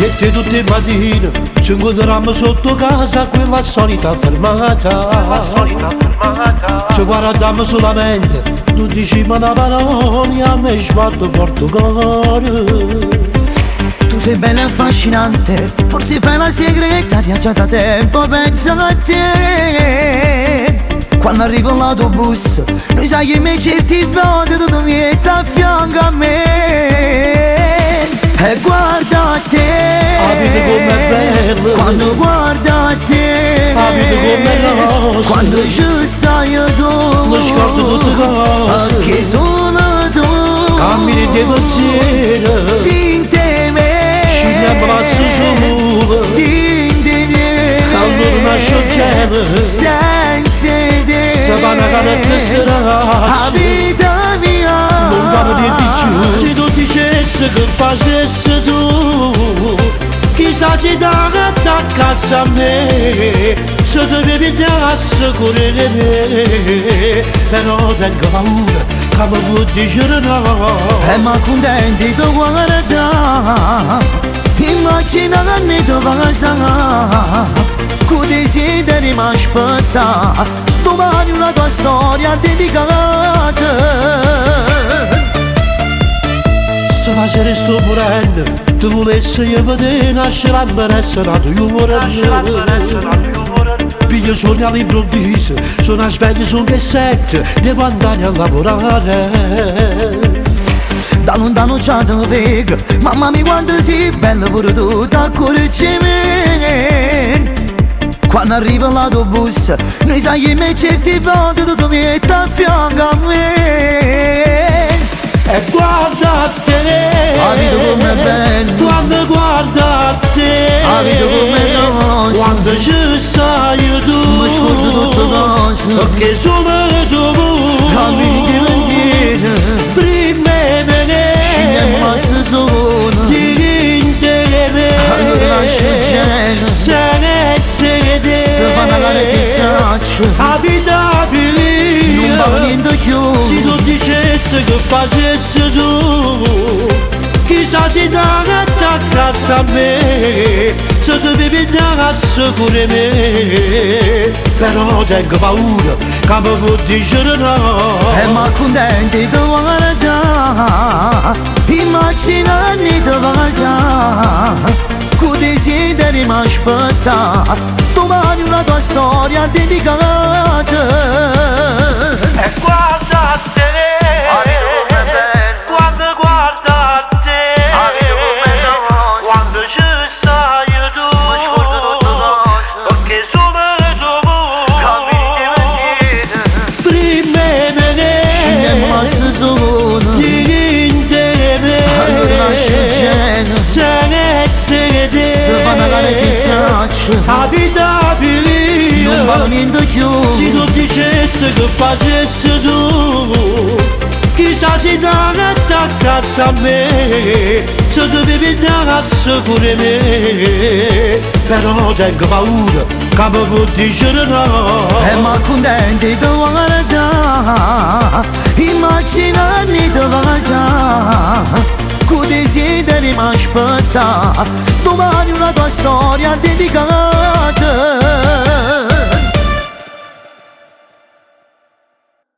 E tutte le mattine ci incontriamo sotto casa quella solita fermata. Ci guardiamo solamente, non diciamo una parola e a me sbatto forte cuore. Tu sei bella e affascinante, forse fai la segretaria già da tempo, penso a te. Quando arriva l'autobus, noi sai che mi certi volte tu mi metti a fianco a me. E guarda te, vedi com'è bello, quando guarda te, vedi com'è rosa, quando ci stai tu, non scordo tutte cose, che sono tu, cammini di pensiero, dinte me, ci abbraccio solo, dinte te, quando nasce il cielo, senza te, se va una canetta la vita mia, non vale di più. Se tu dicessi che facessi tu, chissà se t'attaccasse a me, se dovevi darsi cuore di me. Però tengo paura che mi può dire no. Ma contenti tu guarda, immagina che ne tu passa, con desideri mi aspetta, domani una tua storia dedicata. Se facere sto morendo, tu volessi io vedere nascere l'amberessa nato io vorrei. Piglio sogni all'improvviso, sono a sveglio, sono che sette, devo andare a lavorare. Da lontano già te vedo, mamma mia quanto sei bella pure tu, t'accorgi. Quando arriva l'autobus, noi sai che mi certi volte tu mi metti a fianco a me. E guarda te, la vita com'è bella, quando guarda te, la vita com'è rosa, quando ci stai tu, mi scordo tutte cose, perché solo tu, la vita pensiero, prima me ne, scegliamo la stagione, ti intende, allora lascia il cielo, se fa una gara di straccio, abitabili, non vale niente più. Se tu dicessi che facessi tu, chissà se t'attaccasse a me, se dovevi darsi cuore me. Però tengo paura che mi può dire no. Ma contenti tu guarda, immagina che tu passa, con desideri mi aspetta, domani una tua storia dedicata. E guarda te, quando guarda te, quando ci stai tu, perché solo tu, prima me ne, scegliamo la stagione, ti intende, allora lascia il cielo, se fa una gara di straccio, abitabili, non vale niente più. se tu dicessi che facessi tu, chissà se t'attaccasse a me, se dovevi darsi cuore me. Però tengo paura che mi può dire no. Ma contenti tu guarda, immagina che tu passa, con desideri mi aspetta, domani una tua storia dedicata.